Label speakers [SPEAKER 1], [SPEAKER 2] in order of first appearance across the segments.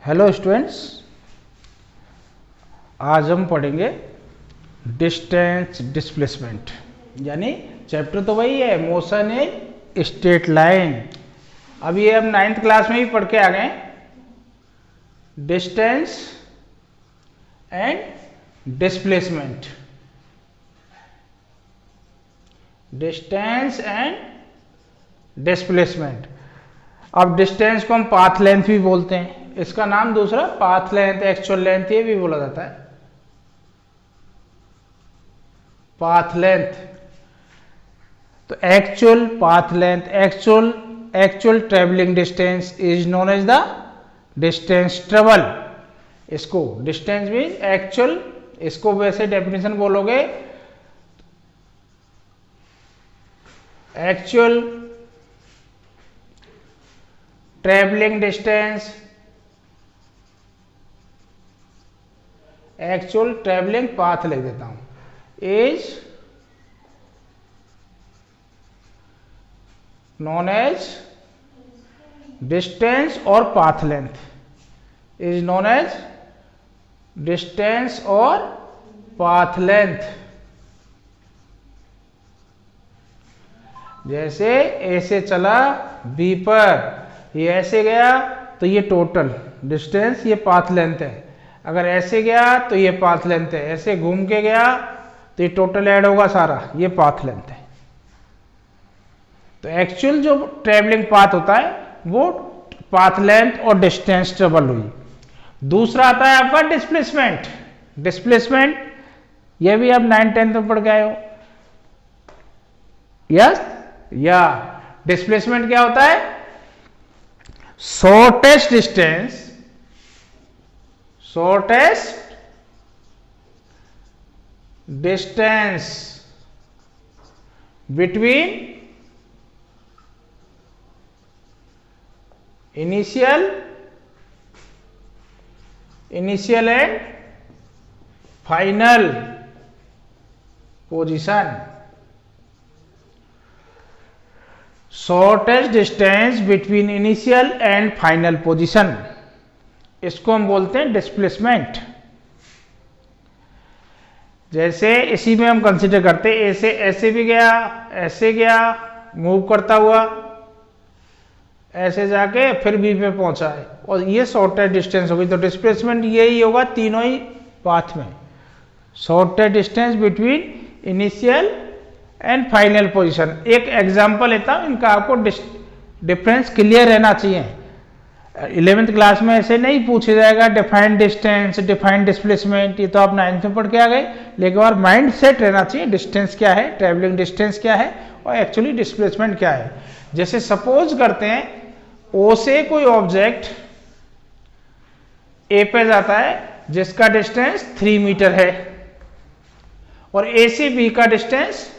[SPEAKER 1] Hello students, आज हम पढ़ेंगे डिस्टेंस डिस्प्लेसमेंट। यानी चैप्टर तो वही है, मोशन इन स्ट्रेट लाइन। अब ये हम 9th क्लास में ही पढ़ के आ गए, distance and displacement. Distance and displacement. अब डिस्टेंस को हम पाथ लेंथ भी बोलते हैं, इसका नाम दूसरा पाथ लेंथ, एक्चुअल लेंथ ये भी बोला जाता है। पाथ लेंथ तो actual path length, actual travelling distance is known as the distance travel. इसको डिस्टेंस मीन एक्चुअल, इसको वैसे डेफिनेशन बोलोगे actual travelling distance, actual travelling path लिख देता हूं, इज नॉन एज डिस्टेंस और path length, is known as distance और path length. जैसे ऐसे चला बी पर, ये ऐसे गया तो ये टोटल डिस्टेंस, ये पाथ लेंथ है। अगर ऐसे गया तो ये पाथ लेंथ है, ऐसे घूम के गया तो ये टोटल ऐड होगा सारा, ये पाथ लेंथ है। तो एक्चुअल जो ट्रेवलिंग पाथ होता है वो पाथ लेंथ और डिस्टेंस ट्रेवल हुई। दूसरा आता है आपका डिस्प्लेसमेंट। डिस्प्लेसमेंट ये भी आप 9th-10th में पढ़ के आए हो। यस या डिस्प्लेसमेंट क्या होता है? Shortest distance, shortest distance between initial and final position. Shortest distance between initial and final position, इसको हम बोलते हैं डिस्प्लेसमेंट। जैसे इसी में हम कंसीडर करते हैं, ऐसे ऐसे भी गया, ऐसे गया, मूव करता हुआ ऐसे जाके फिर बी पे पहुंचा है, और ये शॉर्टेस्ट डिस्टेंस होगी। तो डिस्प्लेसमेंट यही होगा तीनों ही पाथ में, shortest distance between initial and final position. एक एग्जांपल लेता हूं, इनका आपको डिफरेंस क्लियर रहना चाहिए। 11th क्लास में ऐसे नहीं पूछा जाएगा डिफाइंड डिस्टेंस, डिफाइंड डिस्प्लेसमेंट, ये तो आप 9th में पढ़ के आ गए। लेकिन और माइंड सेट रहना चाहिए, डिस्टेंस क्या है, ट्रेवलिंग डिस्टेंस क्या है और एक्चुअली डिस्प्लेसमेंट क्या है। जैसे सपोज करते हैं ओ से कोई ऑब्जेक्ट ए पे जाता है जिसका डिस्टेंस 3 मीटर है, और ए से बी का डिस्टेंस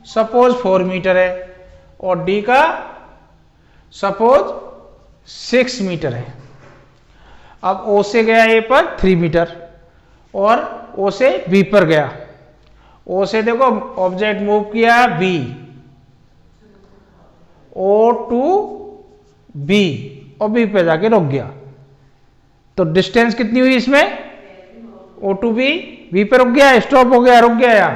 [SPEAKER 1] सपोज 4 मीटर है, और डी का सपोज 6 मीटर है। अब ओ से गया ए पर 3 मीटर और ओ से बी पर गया। ओ से देखो ऑब्जेक्ट मूव किया बी, ओ टू बी, और बी पे जाके रुक गया। तो डिस्टेंस कितनी हुई इसमें? ओ टू बी, बी पे रुक गया, स्टॉप हो गया, रुक गया यहां।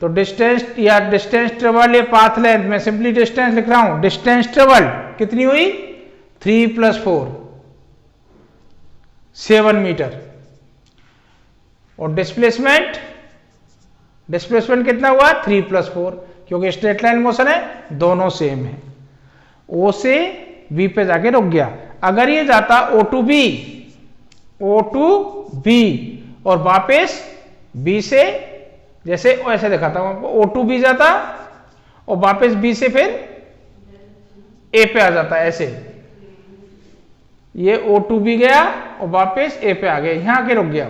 [SPEAKER 1] तो डिस्टेंस या डिस्टेंस ट्रेवल या पाथ लेंथ, मैं सिंपली डिस्टेंस लिख रहा हूं। डिस्टेंस ट्रेवल कितनी हुई? 3 + 4 7 मीटर। और डिस्प्लेसमेंट कितना हुआ? 3 + 4, क्योंकि स्ट्रेट लाइन मोशन है, दोनों सेम है। ओ से बी पे जाके रुक गया। अगर ये जाता ओ टू बी और वापस बी से, जैसे ऐसे दिखाता हूं आपको, ओ टू बी जाता और वापस बी से फिर ए पे आ जाता, ऐसे ये ओ टू बी गया और वापस ए पे आ गया, यहां आके रुक गया।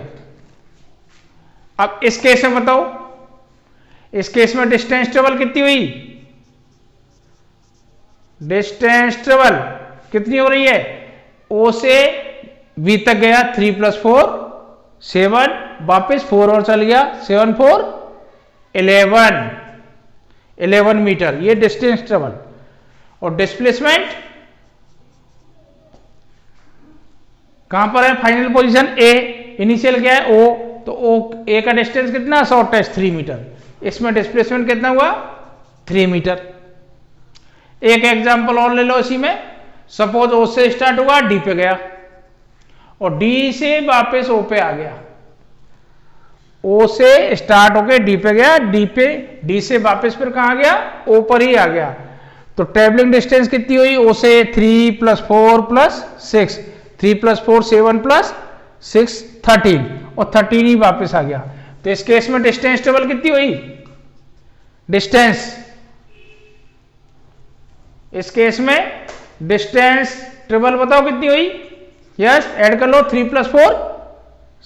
[SPEAKER 1] अब इस केस में बताओ, इस केस में डिस्टेंस ट्रेवल कितनी हुई? डिस्टेंस ट्रेवल कितनी हो रही है? ओ से बी तक गया 3 + 4 7, वापस 4 और चल गया, 7 4 11 मीटर, ये डिस्टेंस ट्रेवल। और डिस्प्लेसमेंट कहां पर है फाइनल पोजीशन ए, इनिशियल क्या है ओ, तो ओ ए का डिस्टेंस कितना शॉर्टेस्ट 3 मीटर, इसमें डिस्प्लेसमेंट कितना हुआ 3 मीटर। एक एग्जांपल और ले लो इसी में, सपोज ओ से स्टार्ट हुआ डी पे गया और डी से वापस ओ पे आ गया, ओ से स्टार्ट होके डी पे गया, डी से वापस फिर कहां गया ओ पर ही आ गया, तो ट्रेवलिंग डिस्टेंस कितनी हुई ओ से 3 + 4 + 6, 3 + 4 7 + 6 13 और 13 ही वापस आ गया। तो इस केस में डिस्टेंस ट्रेवल कितनी हुई, डिस्टेंस इस केस में डिस्टेंस ट्रेवल बताओ कितनी हुई, यस ऐड कर लो 3 + 4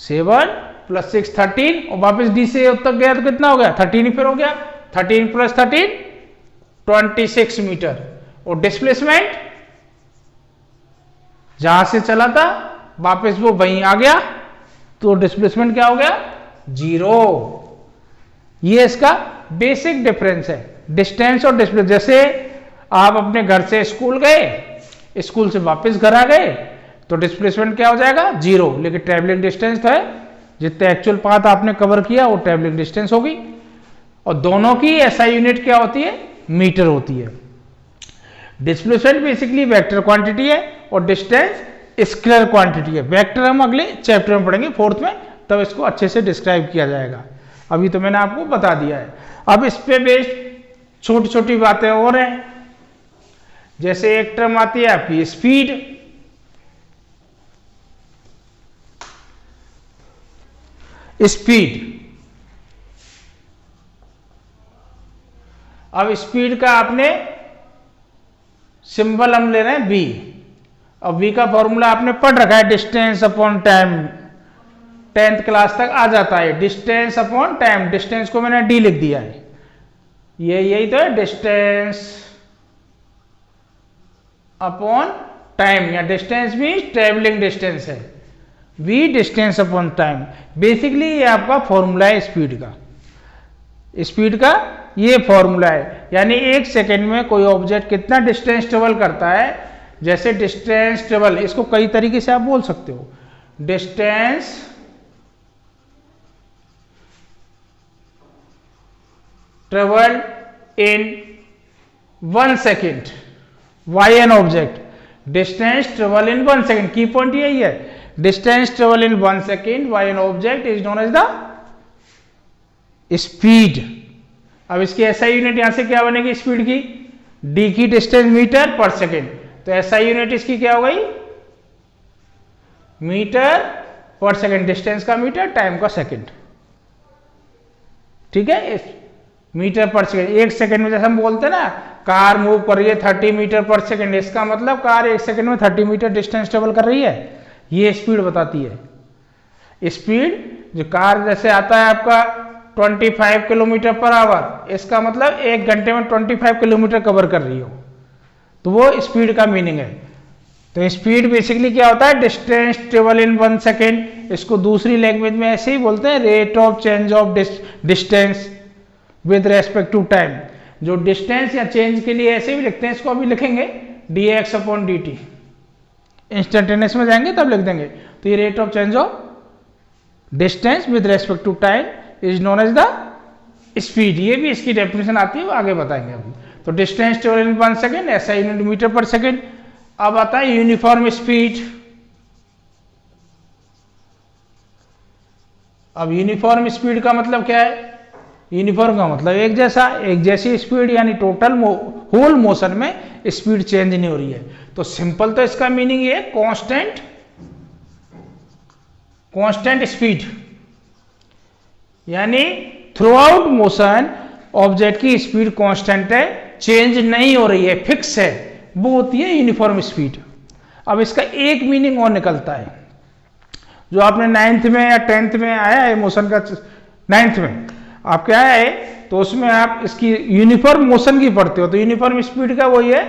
[SPEAKER 1] 7 + 6 13 और वापस डी से तक गया तो कितना हो गया 13 ही फिर हो गया, 13 + 13 26 मीटर। और डिस्प्लेसमेंट जहां से चला था वापस वो वहीं आ गया, तो डिस्प्लेसमेंट क्या हो गया 0। ये इसका बेसिक डिफरेंस है डिस्टेंस और डिस्प्लेस। जैसे आप अपने घर से स्कूल गए, स्कूल से वापस घर आ गए तो डिस्प्लेसमेंट क्या हो जाएगा 0, लेकिन ट्रैवलिंग डिस्टेंस तो है, जितने एक्चुअल पाथ आपने कवर किया वो ट्रैवलिंग डिस्टेंस होगी। और दोनों की एसआई यूनिट क्या होती है मीटर होती है। डिस्प्लेसमेंट बेसिकली वेक्टर क्वांटिटी है और डिस्टेंस स्केलर क्वांटिटी है। वेक्टर हम अगले चैप्टर में पढ़ेंगे 4th में, तब इसको अच्छे से डिस्क्राइब किया जाएगा, अभी तो मैंने आपको बता दिया है। अब इस पे बेस्ड छोटी छोटी बातें और हैं, जैसे एक टर्म आती है आपकी स्पीड, अब स्पीड का आपने सिंबल हम ले रहे हैं v, अब v का फॉर्मूला आपने पढ़ रखा है distance upon time, 10th class तक आ जाता है डिस्टेंस अपॉन टाइम, डिस्टेंस को मैंने d लिख दिया है, यही तो है डिस्टेंस अपॉन टाइम, या डिस्टेंस भी ट्रेवलिंग डिस्टेंस है, v distance upon time. Basically ये आपका फॉर्मूला है स्पीड का ये फॉर्मूला है, यानी 1 सेकेंड में कोई ऑब्जेक्ट कितना डिस्टेंस ट्रेवल करता है। जैसे डिस्टेंस ट्रेवल, इसको कई तरीके से आप बोल सकते हो, distance travel in 1 second by an object, distance travel in 1 second, key point यही है, distance travel in 1 second by an object is known as the speed. अब इसकी एसआई यूनिट यहां से क्या बनेगी स्पीड की, डी की डिस्टेंस मीटर पर सेकेंड, तो एसआई यूनिट इसकी क्या हो गई मीटर पर सेकेंड, डिस्टेंस का मीटर टाइम का सेकेंड, ठीक है, मीटर पर सेकेंड। 1 सेकेंड में जैसे हम बोलते हैं ना कार मूव कर रही है 30 मीटर पर सेकेंड, इसका मतलब कार 1 सेकेंड में 30 मीटर डिस्टेंस ट्रेवल कर रही है, ये स्पीड बताती है। स्पीड जो कार जैसे आता है आपका 25 किलोमीटर पर आवर, इसका मतलब 1 घंटे में 25 किलोमीटर कवर कर रही हो, तो वो स्पीड का मीनिंग है। तो स्पीड बेसिकली क्या होता है डिस्टेंस ट्रेवल इन 1 सेकेंड, इसको दूसरी लैंग्वेज में ऐसे ही बोलते हैं rate of change of distance with respect to time. जो डिस्टेंस या चेंज के लिए ऐसे भी लिखते हैं, इसको अभी लिखेंगे dx अपॉन dt, इंस्टेंटेनियस में जाएंगे तब लिख देंगे। तो ये rate of change of distance with respect to time is known as the speed, ये भी इसकी डेफिनेशन आती है, वो आगे बताएंगे अभी। तो डिस्टेंस ट्रेवल इन 1 सेकेंड, ऐसा यूनिट मीटर पर सेकेंड। अब आता है यूनिफॉर्म स्पीड। अब यूनिफॉर्म स्पीड का मतलब क्या है, यूनिफॉर्म का मतलब एक जैसी स्पीड, यानी टोटल होल मोशन में स्पीड चेंज नहीं हो रही है। तो सिंपल तो इसका मीनिंग ये कांस्टेंट स्पीड, यानी थ्रू आउट मोशन ऑब्जेक्ट की स्पीड कांस्टेंट है, चेंज नहीं हो रही है, फिक्स है, वो होती है यूनिफॉर्म स्पीड। अब इसका एक मीनिंग और निकलता है जो आपने 9th में या 10th में आया है मोशन का, 9th में आपके आया है, तो उसमें आप इसकी यूनिफॉर्म मोशन की पढ़ते हो। तो यूनिफॉर्म स्पीड का वही है,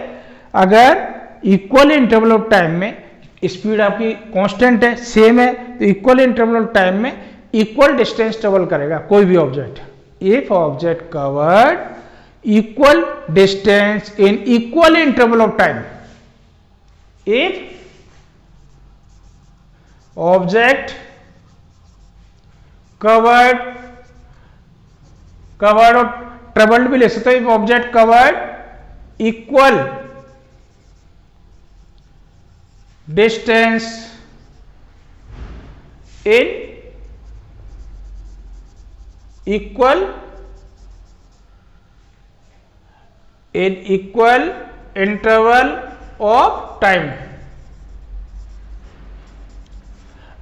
[SPEAKER 1] अगर इक्वल इंटरवल ऑफ टाइम में स्पीड आपकी कांस्टेंट है, सेम है, तो इक्वल इंटरवल ऑफ टाइम में इक्वल डिस्टेंस ट्रेवल करेगा कोई भी object. If object covered equal distance in equal interval of time, if object covered और ट्रेवल्ड भी ले सकते हो। Object covered equal distance in equal interval of time.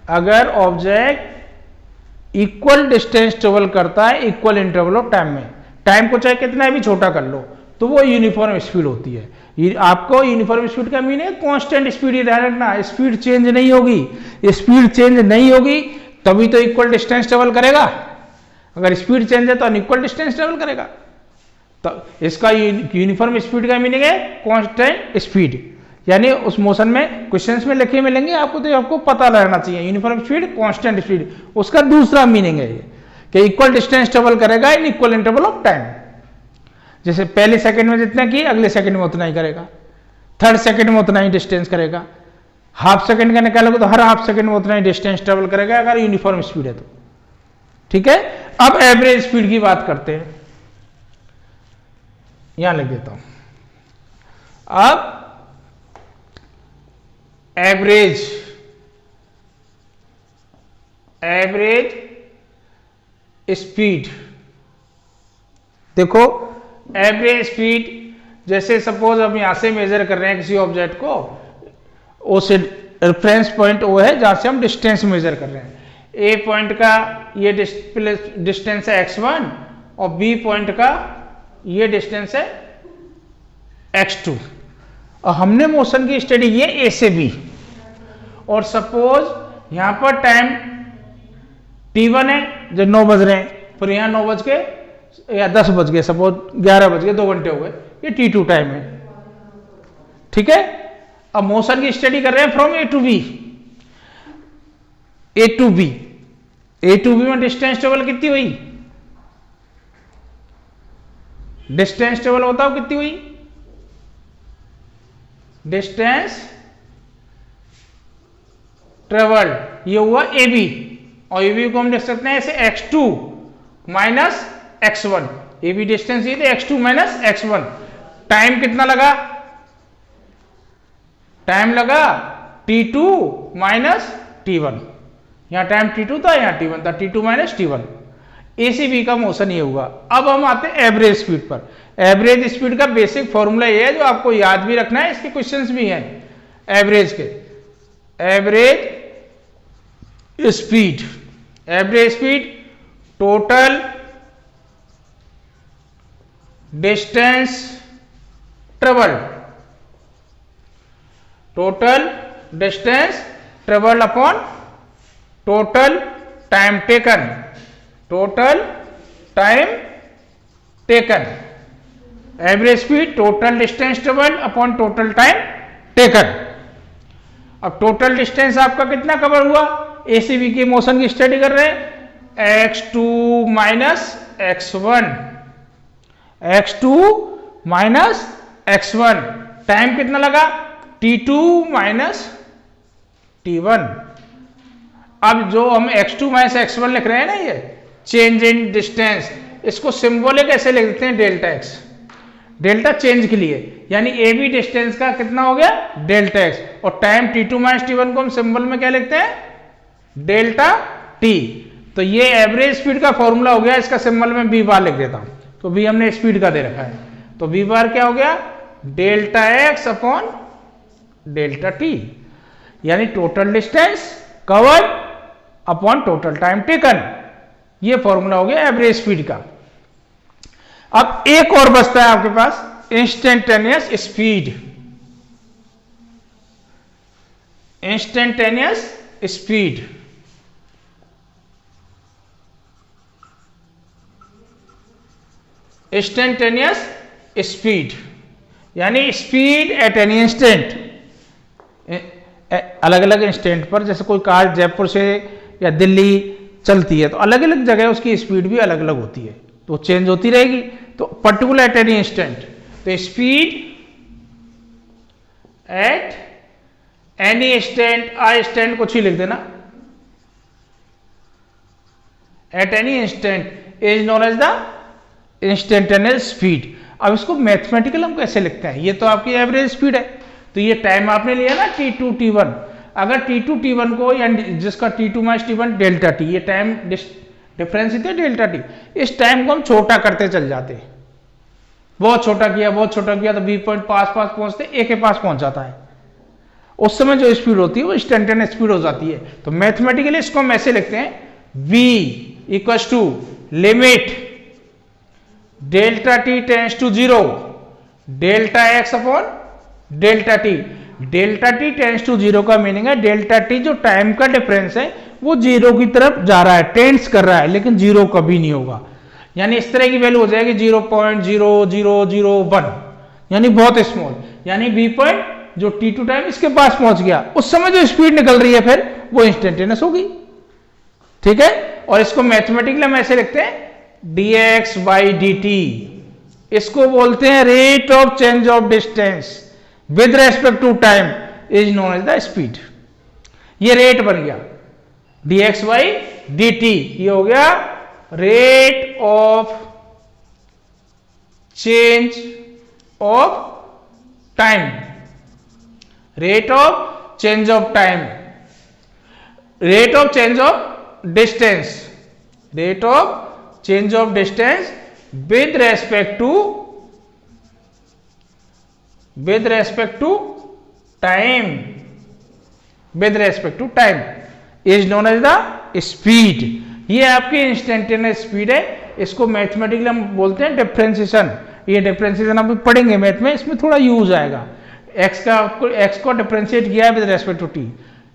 [SPEAKER 1] अगर ऑब्जेक्ट इक्वल डिस्टेंस ट्रेवल करता है इक्वल इंटरवल ऑफ टाइम में, time को चाहे कितना भी छोटा कर लो तो वो यूनिफॉर्म स्पीड होती है। आपको यूनिफॉर्म स्पीड का मीनिंग है कांस्टेंट स्पीड ही ध्यान रखना, स्पीड चेंज नहीं होगी। स्पीड चेंज नहीं होगी तभी तो इक्वल डिस्टेंस ट्रेवल करेगा। अगर स्पीड चेंज है तो अनइक्वल डिस्टेंस ट्रेवल करेगा। तो इसका यूनिफॉर्म स्पीड का मीनिंग है कांस्टेंट स्पीड, यानी उस मोशन में क्वेश्चंस में लिखे मिलेंगे आपको, तो आपको पता रहना चाहिए यूनिफॉर्म स्पीड कांस्टेंट स्पीड। उसका दूसरा मीनिंग है ये कि इक्वल डिस्टेंस ट्रेवल करेगा इन इक्वल इंटरवल ऑफ टाइम। जैसे पहले सेकंड में जितना किया अगले सेकंड में उतना ही करेगा, थर्ड सेकंड में उतना ही डिस्टेंस करेगा, हाफ सेकंड का निकालोगे तो हर हाफ सेकंड में उतना ही डिस्टेंस ट्रेवल करेगा अगर यूनिफॉर्म स्पीड है तो। ठीक है, अब एवरेज स्पीड की बात करते हैं, यहां लिख देता हूं। अब एवरेज स्पीड देखो, एवरेज स्पीड जैसे सपोज हम यहां से मेजर कर रहे हैं किसी ऑब्जेक्ट को, उस रेफरेंस पॉइंट वो है जहां से हम डिस्टेंस मेजर कर रहे हैं। ए पॉइंट का ये डिस्टेंस है x1 और बी पॉइंट का ये डिस्टेंस है x2 और हमने मोशन की स्टडी की है ए से बी। और सपोज यहां पर टाइम t1 है जो 9 बज रहे हैं, फिर यहां 9 बज के या 10 बज गए, सपोज 11 बज गए, 2 घंटे हो गए, ये t2 टाइम है। ठीक है, अब मोशन की स्टडी कर रहे हैं from A to B. A to B में डिस्टेंस ट्रेवल कितनी हुई? डिस्टेंस ट्रेवल बताओ कितनी हुई? डिस्टेंस ट्रेवल ये हुआ ए बी, और ए बी को हम लिख सकते हैं ऐसे x2 minus x1। A B distance ये थे x2 माइनस x1। टाइम कितना लगा? टाइम लगा t2 माइनस t1। यहां टाइम t2 था, यहां t1 था, t2 माइनस t1। ए से बी का मोशन ये हुआ। अब हम आते हैं एवरेज स्पीड पर। एवरेज स्पीड का बेसिक फॉर्मूला ये है जो आपको याद भी रखना है, इसके क्वेश्चंस भी हैं एवरेज के। Average speed total distance travel, total distance travel upon total time taken, total time taken. Average speed total distance travel upon total time taken. अब टोटल डिस्टेंस आपका कितना कवर हुआ? ए से बी के मोशन की स्टडी कर रहे हैं, x2 minus x1, x2 minus x1। Time कितना लगा? t2 minus t1। अब जो हम x2 माइनस x1 लिख रहे हैं ना, ये चेंज इन डिस्टेंस, इसको सिंबॉलिक ऐसे लिख देते हैं डेल्टा x, डेल्टा चेंज के लिए, यानी ए बी डिस्टेंस का कितना हो गया? Delta x। और टाइम t2 माइनस t1 को हम सिंबल में क्या लिखते हैं? Delta t। तो ये एवरेज स्पीड का फॉर्मूला हो गया, इसका सिंबल में b बार लिख देता हूं, तो b हमने स्पीड का दे रखा है, तो b बार क्या हो गया? Delta x upon delta t, यानी total distance covered upon total time taken. ये फॉर्मूला हो गया एवरेज स्पीड का। अब एक और बचता है आपके पास, instantaneous speed. Instantaneous speed instantaneous speed यानी स्पीड एट एनी इंस्टेंट, अलग अलग इंस्टेंट पर। जैसे कोई कार जयपुर से या दिल्ली चलती है तो अलग अलग जगह उसकी स्पीड भी अलग अलग होती है, तो चेंज होती रहेगी। तो पर्टिकुलर एट एनी इंस्टेंट, तो स्पीड एट एनी इंस्टेंट, आ स्टैंड कुछ ही लिख देना, at any instant is known as the instantaneous speed. अब इसको मैथमेटिकल हम कैसे लिखते हैं, ये तो आपकी एवरेज स्पीड है, तो ये टाइम आपने लिया ना t2 t1, अगर t2 t1 को या जिसका t2 minus t1 delta T, ये टाइम डिफरेंस ही थे डेल्टा टी, इस टाइम को हम छोटा करते चल जाते, बहुत छोटा किया तो बी पॉइंट पास पहुंचते ए के पास पहुंच जाता है, उस समय जो स्पीड होती है वो इंस्टेंटेनियस स्पीड हो जाती है। तो मैथमेटिकली इसको हम ऐसे लिखते हैं v equals to limit delta t tends to 0 delta x upon delta t. Delta t tends to 0 का मीनिंग है डेल्टा टी जो टाइम का डिफरेंस है वो 0 की तरफ जा रहा है, टेंड्स कर रहा है, लेकिन 0 कभी नहीं होगा, यानी इस तरह की वैल्यू हो जाएगी 0.0001, यानी बहुत स्मॉल, यानी बी पॉइंट जो t2 टाइम इसके पास पहुंच गया, उस समय जो स्पीड निकल रही है फिर वो इंस्टेंटेनियस होगी, ठीक है। और इसको मैथमेटिकली हम ऐसे लिखते हैं dx बाई dt, इसको बोलते हैं rate of change of distance with respect to time is known as the speed. ये रेट बन गया dx बाई dt, ये हो गया rate of change of time, rate of change of time, rate of change of distance, rate of change of distance with respect to time, with respect to time is known as the speed. ये आपकी instantaneous speed है, इसको mathematically हम बोलते हैं differentiation. ये differentiation हम पढ़ेंगे मैथ में, इसमें थोड़ा यूज आएगा। एक्स को डिफरेंशिएट किया है with respect to t,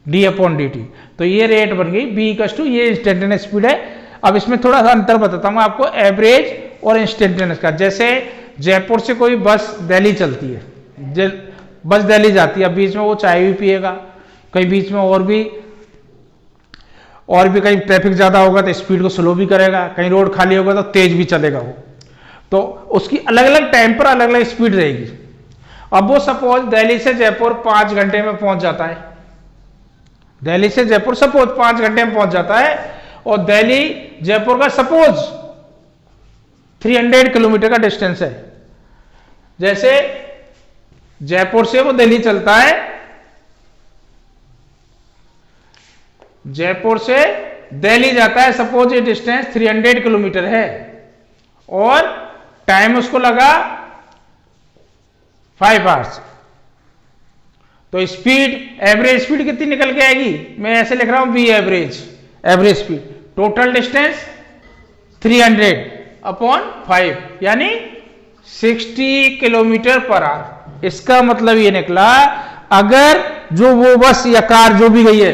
[SPEAKER 1] d upon d t, तो ये रेट बन गई बी इक्वल्स टू, ये इंस्टेंटेनियस स्पीड है। अब इसमें थोड़ा सा अंतर बताता हूँ आपको एवरेज और इंस्टेंटेनियस का। जैसे जयपुर से कोई बस दिल्ली चलती है, बस दिल्ली जाती है, अब बीच में वो चाय भी पिएगा, कहीं बीच में और भी कहीं ट्रैफिक ज्यादा होगा तो स्पीड को स्लो भी करेगा, कहीं रोड खाली होगा तो तेज भी चलेगा वो, तो उसकी अलग अलग टाइम पर अलग अलग स्पीड रहेगी। अब वो सपोज दिल्ली से जयपुर 5 घंटे में पहुंच जाता है, दिल्ली से जयपुर सपोज 5 घंटे में पहुंच जाता है, और दिल्ली जयपुर का सपोज 300 किलोमीटर का डिस्टेंस है। जैसे जयपुर से वो दिल्ली चलता है, जयपुर से दिल्ली जाता है, सपोज ये डिस्टेंस 300 किलोमीटर है, और टाइम उसको लगा 5 आवर्स, तो स्पीड, एवरेज स्पीड कितनी निकल के आएगी, मैं ऐसे लिख रहा हूं v average, average speed, total distance 300 upon 5, यानी 60 किलोमीटर पर आवर। इसका मतलब ये निकला अगर जो वो बस या कार जो भी गई है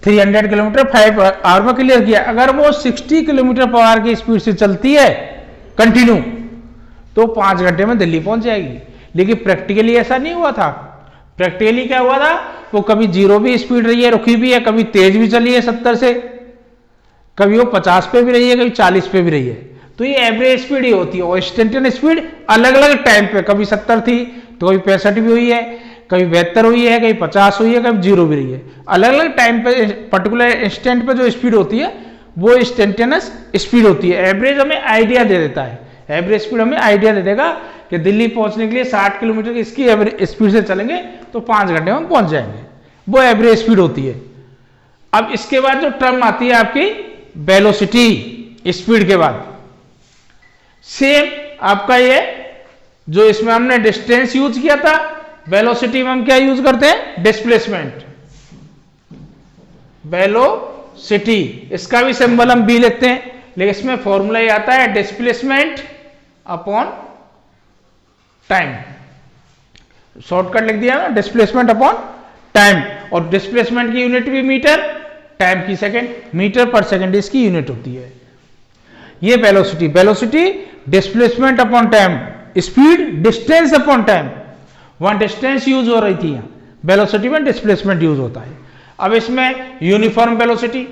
[SPEAKER 1] 300 किलोमीटर 5 आवर में क्लियर किया, अगर वो 60 किलोमीटर पर आवर की स्पीड से चलती है कंटिन्यू, तो 5 घंटे में दिल्ली पहुंच जाएगी। लेकिन प्रैक्टिकली ऐसा नहीं हुआ था। प्रैक्टिकली क्या हुआ था, वो कभी 0 भी स्पीड रही है, रुकी भी है, कभी तेज भी चली है 70 से, कभी वो 50 पे भी रही है, कभी 40 पे भी रही है, तो ये एवरेज स्पीड ही होती है। और इंस्टेंटेनियस स्पीड अलग अलग टाइम पे, कभी 70 थी तो कभी 65 भी हुई है, कभी 72 हुई है, कभी 50 हुई है, कभी 0 भी रही है। अलग अलग टाइम पे पर्टिकुलर इंस्टेंट पे जो स्पीड होती है वो इंस्टेंटेनियस स्पीड होती है। एवरेज हमें आइडिया दे देता है, एवरेज स्पीड हमें आइडिया दे देगा कि दिल्ली पहुंचने के लिए 60 किलोमीटर की इसकी एवरेज स्पीड से चलेंगे तो 5 घंटे में हम पहुंच जाएंगे, वो एवरेज स्पीड होती है। अब इसके बाद जो टर्म आती है आपकी वेलोसिटी, स्पीड के बाद सेम आपका ये जो इसमें हमने डिस्टेंस यूज किया था, वेलोसिटी में हम क्या यूज करते हैं, डिस्प्लेसमेंट, वेलोसिटी, इसका भी सिंबल हम बी लिखते हैं, लेकिन इसमें फॉर्मूला ये आता है डिस्प्लेसमेंट अपॉन टाइम, शॉर्टकट लिख दिया ना, डिस्प्लेसमेंट अपॉन टाइम। और डिस्प्लेसमेंट की यूनिट भी मीटर, टाइम की सेकंड, मीटर पर सेकंड इसकी यूनिट होती है। ये velocity, velocity displacement upon time, speed distance upon time, वहां डिस्टेंस यूज हो रही थी, यहां वेलोसिटी में डिस्प्लेसमेंट यूज होता है। अब इसमें यूनिफॉर्म वेलोसिटी,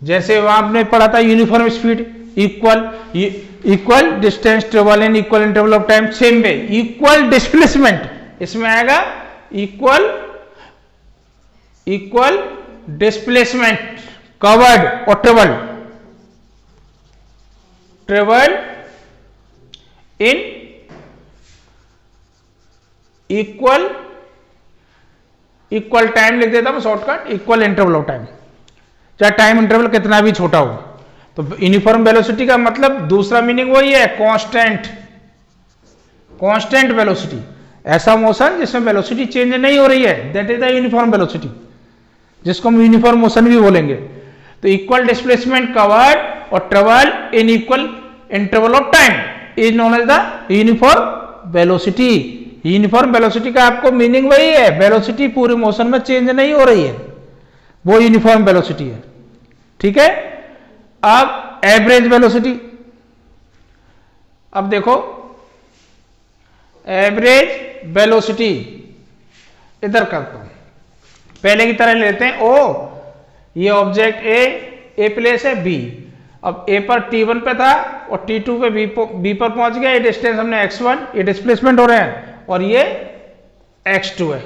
[SPEAKER 1] जैसे वहां आपने पढ़ा था uniform speed equal distance travel in equal interval of time, same way equal displacement, इसमें आएगा इक्वल इक्वल डिस्प्लेसमेंट कवर्ड और ट्रेवल इन इक्वल टाइम लिख देता हूं shortcut, equal interval of time, चाहे टाइम इंटरवल कितना भी छोटा हो। तो यूनिफॉर्म वेलोसिटी का मतलब दूसरा मीनिंग वही है, कांस्टेंट वेलोसिटी, ऐसा मोशन जिसमें वेलोसिटी चेंज नहीं हो रही है, that is the uniform velocity, जिसको हम यूनिफॉर्म मोशन भी बोलेंगे। तो इक्वल डिस्प्लेसमेंट कवर्ड और travel in equal interval of time is known as the uniform velocity. Uniform velocity का आपको मीनिंग वही है, वेलोसिटी पूरे मोशन में चेंज नहीं हो रही है, वो यूनिफॉर्म वेलोसिटी है। ठीक है, अब एवरेज वेलोसिटी, अब देखो एवरेज वेलोसिटी इधर करता हूं, पहले की तरह लेते हैं ओ, ये ऑब्जेक्ट ए प्लेस है बी, अब ए पर T1 पे था और T2 पे बी पर पहुंच गया, ये डिस्टेंस हमने x1, ये डिस्प्लेसमेंट हो रहे हैं, और ये x2 है।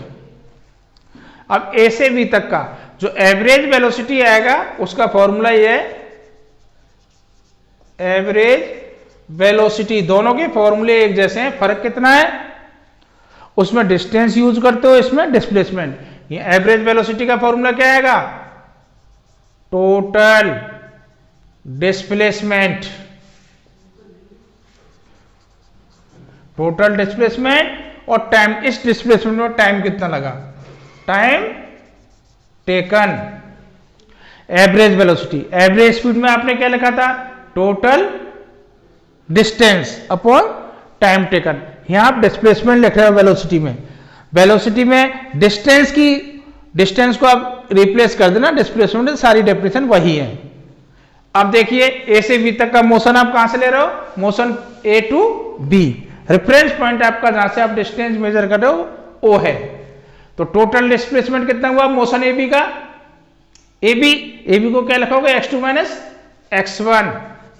[SPEAKER 1] अब ए से बी तक का जो एवरेज वेलोसिटी आएगा उसका फॉर्मूला ये है, एवरेज वेलोसिटी, दोनों के फॉर्मूले एक जैसे हैं, फर्क कितना है, उसमें डिस्टेंस यूज करते हो, इसमें डिस्प्लेसमेंट। ये एवरेज वेलोसिटी का फॉर्मूला क्या आएगा, टोटल डिस्प्लेसमेंट, टोटल डिस्प्लेसमेंट और टाइम, इस डिस्प्लेसमेंट में टाइम कितना लगा, time taken, average velocity. Average speed में आपने क्या लिखा था, total distance upon time taken, यहां आप डिस्प्लेसमेंट लिख रहे हो वेलोसिटी में। वेलोसिटी में डिस्टेंस को आप रिप्लेस कर देना, डिस्प्लेसमेंट सारी डेफिनेशन वही है। अब देखिए ए से बी तक का मोशन आप कहां से ले रहे हो, motion A to B, reference point आपका जहां से आप डिस्टेंस मेजर कर रहे हो ओ है। तो टोटल डिस्प्लेसमेंट कितना हुआ मोशन ए बी का, ए बी को क्या लिखोगे, x2 माइनस x1,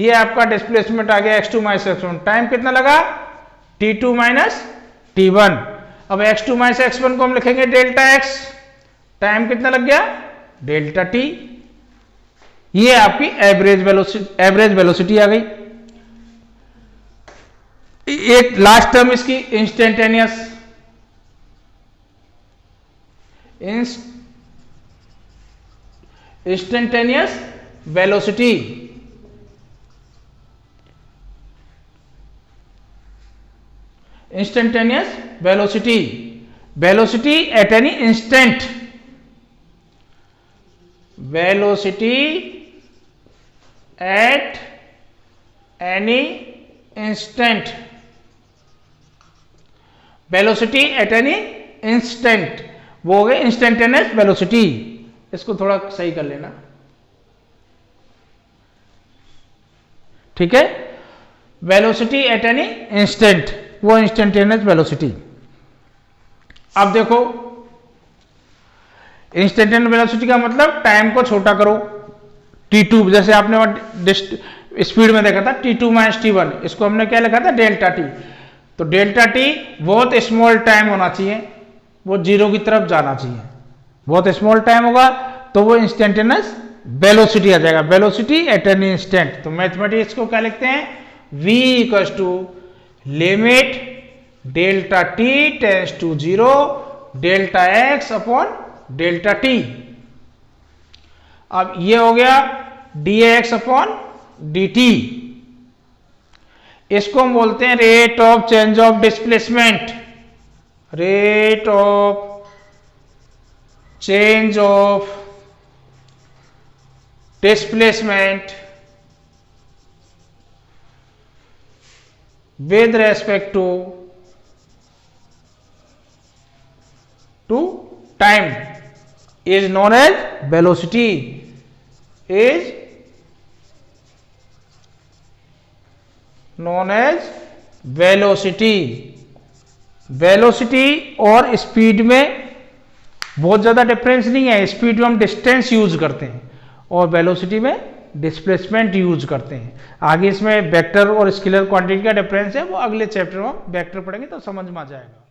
[SPEAKER 1] ये आपका डिस्प्लेसमेंट आ गया x2 माइनस x1। टाइम कितना लगा, t2 माइनस t1। अब x2 माइनस x1 को हम लिखेंगे डेल्टा x, टाइम कितना लग गया, डेल्टा t। ये आपकी एवरेज वेलोसिटी आ गई। एक लास्ट टर्म इसकी instantaneous, instantaneous velocity, instantaneous velocity, velocity at any instant, velocity at any instant, velocity at any instant, वो हो गए इंस्टेंटेनियस वेलोसिटी। इसको थोड़ा सही कर लेना, ठीक है, वेलोसिटी एट एनी इंस्टेंट, वो इंस्टेंटेनियस वेलोसिटी। अब देखो इंस्टेंटेनियस वेलोसिटी का मतलब टाइम को छोटा करो, t2, जैसे आपने स्पीड में देखा था t2 माइनस t1, इसको हमने क्या लिखा था, डेल्टा t। तो डेल्टा t बहुत स्मॉल टाइम होना चाहिए, वो जीरो की तरफ जाना चाहिए, बहुत स्मॉल टाइम होगा तो वो इंस्टेंटेनियस वेलोसिटी आ जाएगा, वेलोसिटी एट एन इंस्टेंट। तो मैथमेटिक्स को क्या लिखते हैं, v equals to limit delta t tends to 0 delta x upon delta t। अब ये हो गया dx अपॉन dt, इसको हम बोलते हैं rate of change of displacement, rate of change of displacement with respect to time is known as velocity, is known as velocity। Velocity और speed में बहुत ज्यादा डिफरेंस नहीं है, स्पीड में हम डिस्टेंस यूज करते हैं और वेलोसिटी में डिस्प्लेसमेंट यूज करते हैं। आगे इसमें वेक्टर और स्केलर क्वांटिटी का डिफरेंस है, वो अगले चैप्टर में वेक्टर पढ़ेंगे तो समझ में आ जाएगा।